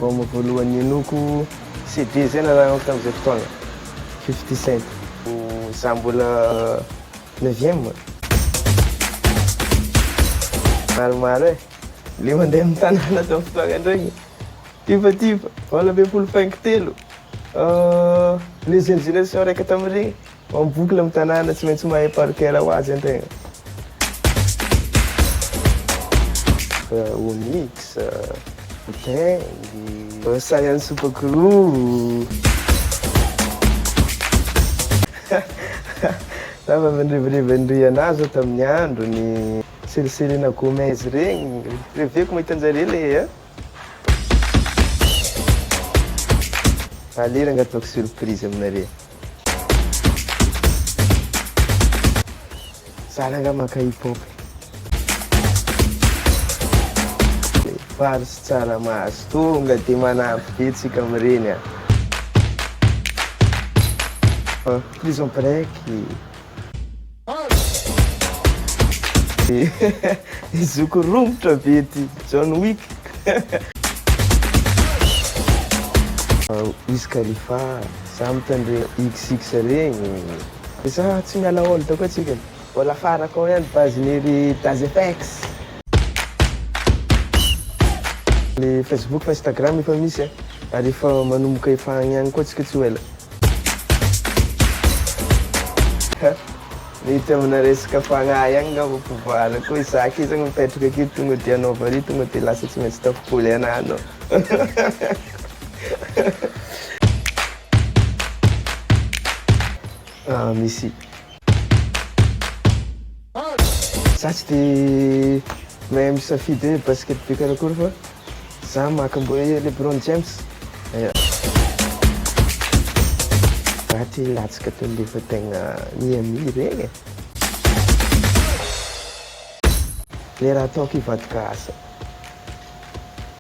album voalohany nionoko CD zay nazanako tamin'izay fotoagna 50 Cent. Za mbola 9e. Maromaro e. Le mandeha amin'ny tanàna tamin'ny fotoagna ndregny. Tifa wala 25 les jeunes génération raika tamin'regny mamboky amin'ny tanàna tsy maintsy mahay par cœur ho azy antegna. Onyx, Tengy, Saiyan Super Crew. Tava mandrivorivo anazy tamin'ny andro ny Selena Gomez regny. Reveko mahita anjare le alera angataoko surprise aminare. Zalanga maka hip-hop. Farsy tsara maso tonga dia manampy betsika amin'ireny Prison Break. Izoko romotra be ty John Wick. Wiz Khalifa, za mitandre XX regny. Za tsy miala ôlo tao koa tsika. Mbola farako ao ihany bazin'ery Daz FX. Le Facebook fa Instagram efa misy ary efa manomboka efa agny agny koa tsika tsy ho ela. Mety amina resaka fagnahy agny ngamba pouvoir koa isaka izy agny mipetraka aketo tonga dia anaova ary tonga dia lasa tsy maintsy tafipoly anahy anao. Misy. Za tsy dia mahay misafidy hoe basket be karakory fa za maka mbo hoe LeBron James. Raty latsaka toy lefa tegna Miami regny. Le raha ataoko hivadika asa.